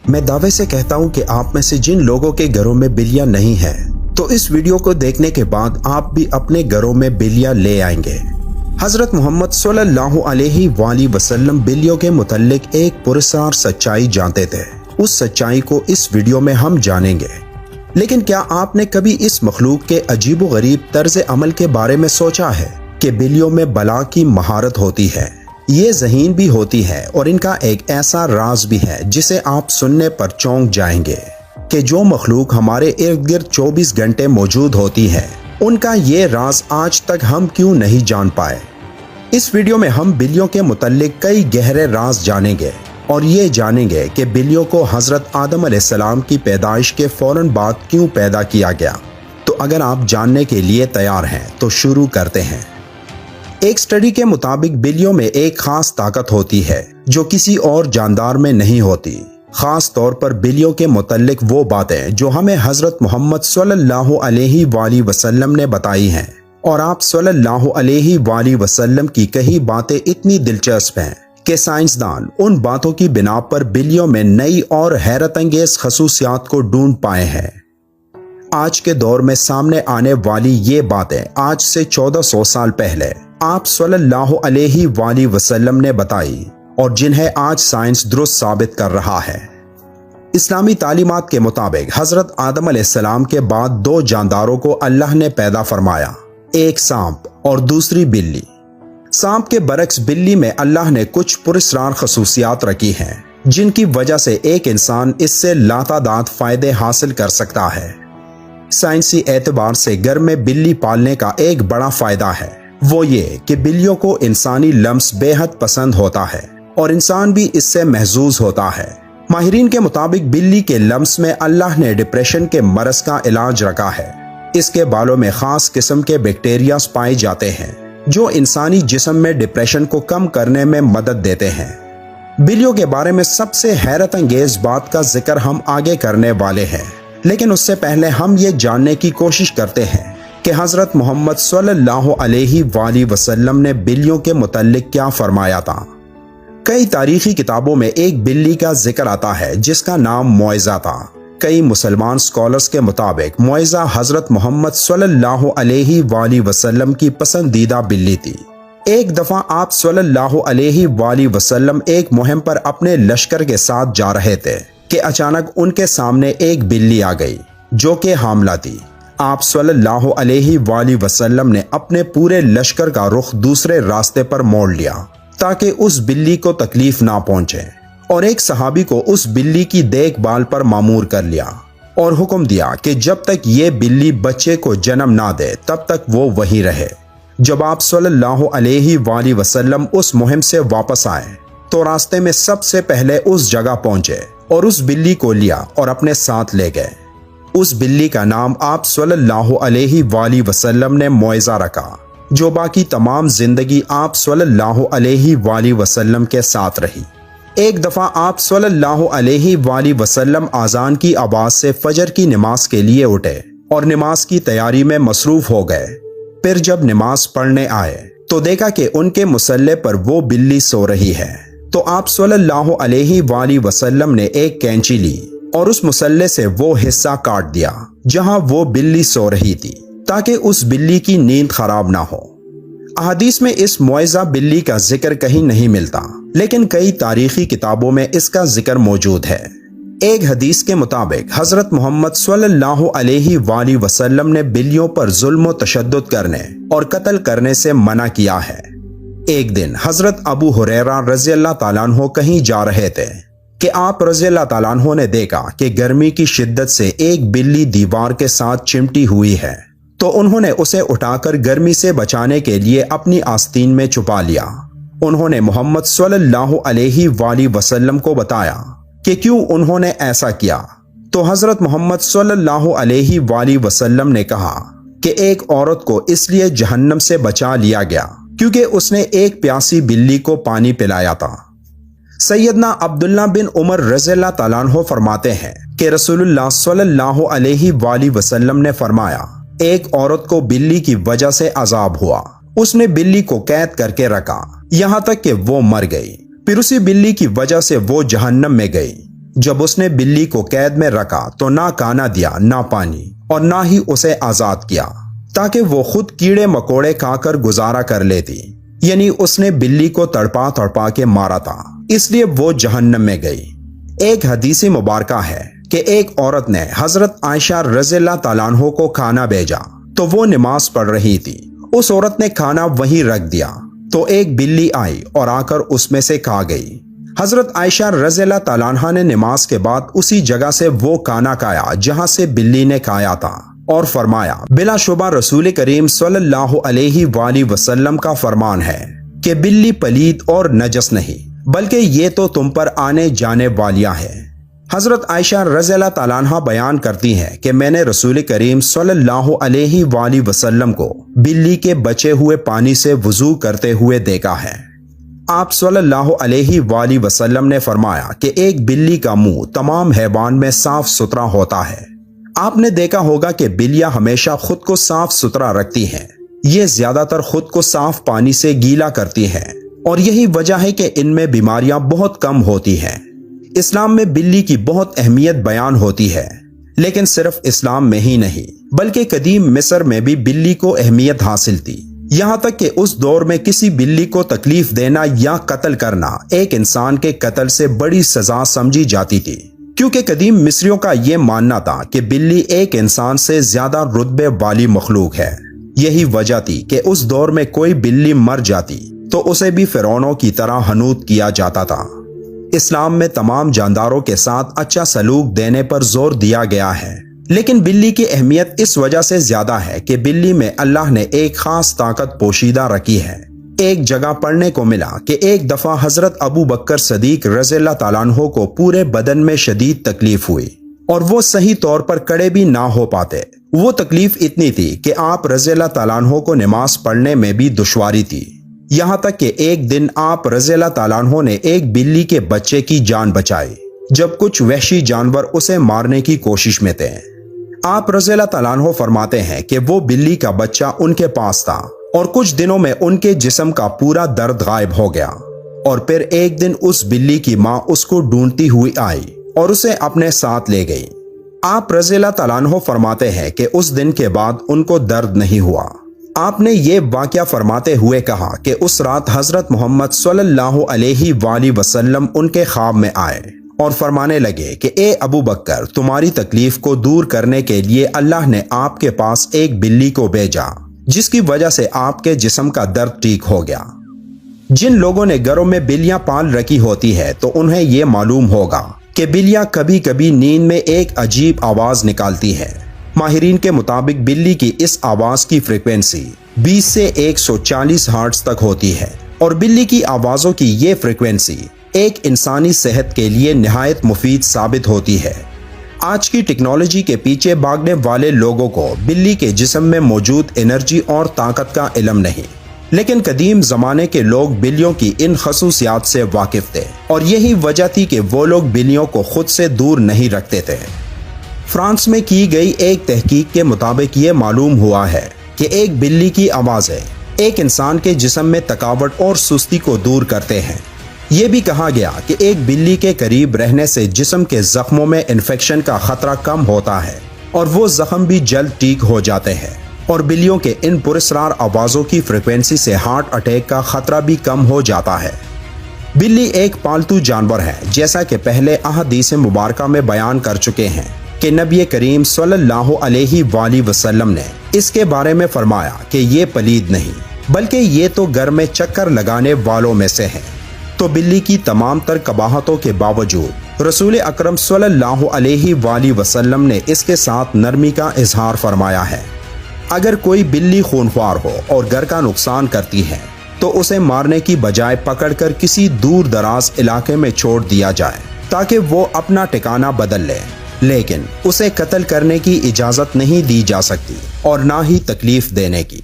میں دعوے سے کہتا ہوں کہ آپ میں سے جن لوگوں کے گھروں میں بلیاں نہیں ہیں تو اس ویڈیو کو دیکھنے کے بعد آپ بھی اپنے گھروں میں بلیاں لے آئیں گے۔ حضرت محمد صلی اللہ علیہ وآلہ وسلم بلیوں کے متعلق ایک پراسرار سچائی جانتے تھے۔ اس سچائی کو اس ویڈیو میں ہم جانیں گے۔ لیکن کیا آپ نے کبھی اس مخلوق کے عجیب و غریب طرز عمل کے بارے میں سوچا ہے کہ بلیوں میں بلا کی مہارت ہوتی ہے، یہ ذہین بھی ہوتی ہے اور ان کا ایک ایسا راز بھی ہے جسے آپ سننے پر چونک جائیں گے کہ جو مخلوق ہمارے ارد گرد 24 گھنٹے موجود ہوتی ہے ان کا یہ راز آج تک ہم کیوں نہیں جان پائے۔ اس ویڈیو میں ہم بلیوں کے متعلق کئی گہرے راز جانیں گے اور یہ جانیں گے کہ بلیوں کو حضرت آدم علیہ السلام کی پیدائش کے فوراً بعد کیوں پیدا کیا گیا۔ تو اگر آپ جاننے کے لیے تیار ہیں تو شروع کرتے ہیں۔ ایک سٹڈی کے مطابق بلیوں میں ایک خاص طاقت ہوتی ہے جو کسی اور جاندار میں نہیں ہوتی، خاص طور پر بلیوں کے متعلق وہ باتیں جو ہمیں حضرت محمد صلی اللہ علیہ وآلہ وسلم نے بتائی ہیں، اور آپ صلی اللہ علیہ وآلہ وسلم کی کئی باتیں اتنی دلچسپ ہیں کہ سائنسدان ان باتوں کی بنا پر بلیوں میں نئی اور حیرت انگیز خصوصیات کو ڈھونڈ پائے ہیں۔ آج کے دور میں سامنے آنے والی یہ باتیں آج سے 1400 سال پہلے آپ صلی اللہ علیہ وآلہ وسلم نے بتائی اور جنہیں آج سائنس درست ثابت کر رہا ہے۔ اسلامی تعلیمات کے مطابق حضرت آدم علیہ السلام کے بعد دو جانداروں کو اللہ نے پیدا فرمایا، ایک سانپ اور دوسری بلی۔ سانپ کے برعکس بلی میں اللہ نے کچھ پراسرار خصوصیات رکھی ہیں جن کی وجہ سے ایک انسان اس سے لاتعداد فائدے حاصل کر سکتا ہے۔ سائنسی اعتبار سے گھر میں بلی پالنے کا ایک بڑا فائدہ ہے، وہ یہ کہ بلیوں کو انسانی لمس بے حد پسند ہوتا ہے اور انسان بھی اس سے محظوظ ہوتا ہے۔ ماہرین کے مطابق بلی کے لمس میں اللہ نے ڈپریشن کے مرض کا علاج رکھا ہے۔ اس کے بالوں میں خاص قسم کے بیکٹیریاز پائے جاتے ہیں جو انسانی جسم میں ڈپریشن کو کم کرنے میں مدد دیتے ہیں۔ بلیوں کے بارے میں سب سے حیرت انگیز بات کا ذکر ہم آگے کرنے والے ہیں، لیکن اس سے پہلے ہم یہ جاننے کی کوشش کرتے ہیں کہ حضرت محمد صلی اللہ علیہ وآلہ وسلم نے بلیوں کے متعلق کیا فرمایا تھا۔ کئی تاریخی کتابوں میں ایک بلی کا ذکر آتا ہے جس کا نام معزہ تھا۔ کئی مسلمان سکالرز کے مطابق معزہ حضرت محمد صلی اللہ علیہ وآلہ وسلم کی پسندیدہ بلی تھی۔ ایک دفعہ آپ صلی اللہ علیہ وآلہ وسلم ایک مہم پر اپنے لشکر کے ساتھ جا رہے تھے کہ اچانک ان کے سامنے ایک بلی آ گئی جو کہ حاملہ تھی۔ آپ صلی اللہ علیہ وآلہ وسلم نے اپنے پورے لشکر کا رخ دوسرے راستے پر موڑ لیا تاکہ اس بلی کو تکلیف نہ پہنچے، اور ایک صحابی کو اس بلی کی دیکھ بھال پر مامور کر لیا اور حکم دیا کہ جب تک یہ بلی بچے کو جنم نہ دے تب تک وہ وہیں رہے۔ جب آپ صلی اللہ علیہ وآلہ وسلم اس مہم سے واپس آئے تو راستے میں سب سے پہلے اس جگہ پہنچے اور اس بلی کو لیا اور اپنے ساتھ لے گئے۔ اس بلی کا نام آپ صلی اللہ علیہ وآلہ وسلم نے معزہ رکھا، جو باقی تمام زندگی آپ صلی اللہ علیہ وآلہ وسلم کے ساتھ رہی۔ ایک دفعہ آپ صلی اللہ علیہ وآلہ وسلم اذان کی آواز سے فجر کی نماز کے لیے اٹھے اور نماز کی تیاری میں مصروف ہو گئے۔ پھر جب نماز پڑھنے آئے تو دیکھا کہ ان کے مصلے پر وہ بلی سو رہی ہے، تو آپ صلی اللہ علیہ وآلہ وسلم نے ایک کینچی لی اور اس مصلے سے وہ حصہ کاٹ دیا جہاں وہ بلی سو رہی تھی تاکہ اس بلی کی نیند خراب نہ ہو۔ احادیث میں اس معزہ بلی کا ذکر کہیں نہیں ملتا، لیکن کئی تاریخی کتابوں میں اس کا ذکر موجود ہے۔ ایک حدیث کے مطابق حضرت محمد صلی اللہ علیہ وآلہ وسلم نے بلیوں پر ظلم و تشدد کرنے اور قتل کرنے سے منع کیا ہے۔ ایک دن حضرت ابو ہریرہ رضی اللہ تعالیٰ عنہ کہیں جا رہے تھے کہ آپ رضی اللہ تعالیٰ عنہ نے دیکھا کہ گرمی کی شدت سے ایک بلی دیوار کے ساتھ چمٹی ہوئی ہے، تو انہوں نے اسے اٹھا کر گرمی سے بچانے کے لیے اپنی آستین میں چھپا لیا۔ انہوں نے محمد صلی اللہ علیہ وآلہ وسلم کو بتایا کہ کیوں انہوں نے ایسا کیا، تو حضرت محمد صلی اللہ علیہ وآلہ وسلم نے کہا کہ ایک عورت کو اس لیے جہنم سے بچا لیا گیا کیونکہ اس نے ایک پیاسی بلی کو پانی پلایا تھا۔ سیدنا عبداللہ بن عمر رضی اللہ تعالیٰ عنہ فرماتے ہیں کہ رسول اللہ صلی اللہ علیہ وآلہ وسلم نے فرمایا، ایک عورت کو بلی کی وجہ سے عذاب ہوا، اس نے بلی کو قید کر کے رکھا یہاں تک کہ وہ مر گئی، پھر اسی بلی کی وجہ سے وہ جہنم میں گئی۔ جب اس نے بلی کو قید میں رکھا تو نہ کھانا دیا نہ پانی، اور نہ ہی اسے آزاد کیا تاکہ وہ خود کیڑے مکوڑے کھا کر گزارا کر لیتی، یعنی اس نے بلی کو تڑپا تڑپا کے مارا تھا، اس لیے وہ جہنم میں گئی۔ ایک حدیث مبارکہ ہے کہ ایک عورت نے حضرت عائشہ رضی اللہ تعالیٰ عنہ کو کھانا بھیجا تو وہ نماز پڑھ رہی تھی۔ اس عورت نے کھانا وہیں رکھ دیا تو ایک بلی آئی اور آ کر اس میں سے کھا گئی۔ حضرت عائشہ رضی اللہ تعالیٰ عنہ نے نماز کے بعد اسی جگہ سے وہ کھانا کھایا جہاں سے بلی نے کھایا تھا، اور فرمایا بلا شبہ رسول کریم صلی اللہ علیہ وآلہ وسلم کا فرمان ہے کہ بلی پلید اور نجس نہیں، بلکہ یہ تو تم پر آنے جانے والیاں ہیں۔ حضرت عائشہ رضی اللہ تعالیٰ عنہ بیان کرتی ہیں کہ میں نے رسول کریم صلی اللہ علیہ وآلہ وسلم کو بلی کے بچے ہوئے پانی سے وضو کرتے ہوئے دیکھا ہے۔ آپ صلی اللہ علیہ وآلہ وسلم نے فرمایا کہ ایک بلی کا منہ تمام حیوان میں صاف ستھرا ہوتا ہے۔ آپ نے دیکھا ہوگا کہ بلیاں ہمیشہ خود کو صاف ستھرا رکھتی ہیں، یہ زیادہ تر خود کو صاف پانی سے گیلا کرتی ہیں، اور یہی وجہ ہے کہ ان میں بیماریاں بہت کم ہوتی ہیں۔ اسلام میں بلی کی بہت اہمیت بیان ہوتی ہے، لیکن صرف اسلام میں ہی نہیں بلکہ قدیم مصر میں بھی بلی کو اہمیت حاصل تھی، یہاں تک کہ اس دور میں کسی بلی کو تکلیف دینا یا قتل کرنا ایک انسان کے قتل سے بڑی سزا سمجھی جاتی تھی، کیونکہ قدیم مصریوں کا یہ ماننا تھا کہ بلی ایک انسان سے زیادہ رتبے والی مخلوق ہے۔ یہی وجہ تھی کہ اس دور میں کوئی بلی مر جاتی تو اسے بھی فرعونوں کی طرح حنوط کیا جاتا تھا۔ اسلام میں تمام جانداروں کے ساتھ اچھا سلوک دینے پر زور دیا گیا ہے، لیکن بلی کی اہمیت اس وجہ سے زیادہ ہے کہ بلی میں اللہ نے ایک خاص طاقت پوشیدہ رکھی ہے۔ ایک جگہ پڑھنے کو ملا کہ ایک دفعہ حضرت ابو بکر صدیق رضی اللہ تعالیٰ عنہ کو پورے بدن میں شدید تکلیف ہوئی اور وہ صحیح طور پر کھڑے بھی نہ ہو پاتے۔ وہ تکلیف اتنی تھی کہ آپ رضی اللہ تعالیٰ عنہ کو نماز پڑھنے میں بھی دشواری تھی، یہاں تک کہ ایک دن آپ رضی اللہ تعالیٰ عنہ نے ایک بلی کے بچے کی جان بچائی جب کچھ وحشی جانور اسے مارنے کی کوشش میں تھے۔ آپ رضی اللہ تعالیٰ عنہ فرماتے ہیں کہ وہ بلی کا بچہ ان کے پاس تھا اور کچھ دنوں میں ان کے جسم کا پورا درد غائب ہو گیا، اور پھر ایک دن اس بلی کی ماں اس کو ڈھونڈتی ہوئی آئی اور اسے اپنے ساتھ لے گئی۔ آپ رضی اللہ تعالیٰ عنہ فرماتے ہیں کہ اس دن کے بعد ان کو درد نہیں ہوا۔ آپ نے یہ واقعہ فرماتے ہوئے کہا کہ اس رات حضرت محمد صلی اللہ علیہ وآلہ وسلم ان کے خواب میں آئے اور فرمانے لگے کہ اے ابو بکر، تمہاری تکلیف کو دور کرنے کے لیے اللہ نے آپ کے پاس ایک بلی کو بھیجا جس کی وجہ سے آپ کے جسم کا درد ٹھیک ہو گیا۔ جن لوگوں نے گھروں میں بلیاں پال رکھی ہوتی ہے تو انہیں یہ معلوم ہوگا کہ بلیاں کبھی کبھی نیند میں ایک عجیب آواز نکالتی ہے۔ ماہرین کے مطابق بلی کی اس آواز کی فریکوینسی 20 سے 140 ہرٹز تک ہوتی ہے، اور بلی کی آوازوں کی یہ فریکوینسی ایک انسانی صحت کے لیے نہایت مفید ثابت ہوتی ہے۔ آج کی ٹیکنالوجی کے پیچھے بھاگنے والے لوگوں کو بلی کے جسم میں موجود انرجی اور طاقت کا علم نہیں، لیکن قدیم زمانے کے لوگ بلیوں کی ان خصوصیات سے واقف تھے، اور یہی وجہ تھی کہ وہ لوگ بلیوں کو خود سے دور نہیں رکھتے تھے۔ فرانس میں کی گئی ایک تحقیق کے مطابق یہ معلوم ہوا ہے کہ ایک بلی کی آوازیں ایک انسان کے جسم میں تھکاوٹ اور سستی کو دور کرتے ہیں۔ یہ بھی کہا گیا کہ ایک بلی کے قریب رہنے سے جسم کے زخموں میں انفیکشن کا خطرہ کم ہوتا ہے اور وہ زخم بھی جلد ٹھیک ہو جاتے ہیں، اور بلیوں کے ان پراسرار آوازوں کی فریکوینسی سے ہارٹ اٹیک کا خطرہ بھی کم ہو جاتا ہے۔ بلی ایک پالتو جانور ہے، جیسا کہ پہلے احادیث مبارکہ میں بیان کر چکے ہیں کہ نبی کریم صلی اللہ علیہ وآلہ وسلم نے اس کے بارے میں فرمایا کہ یہ پلید نہیں بلکہ یہ تو گھر میں چکر لگانے والوں میں سے ہے۔ تو بلی کی تمام تر قباحتوں کے باوجود رسول اکرم صلی اللہ علیہ وآلہ وسلم نے اس کے ساتھ نرمی کا اظہار فرمایا ہے۔ اگر کوئی بلی خونخوار ہو اور گھر کا نقصان کرتی ہے تو اسے مارنے کی بجائے پکڑ کر کسی دور دراز علاقے میں چھوڑ دیا جائے تاکہ وہ اپنا ٹھکانہ بدل لے، لیکن اسے قتل کرنے کی اجازت نہیں دی جا سکتی اور نہ ہی تکلیف دینے کی۔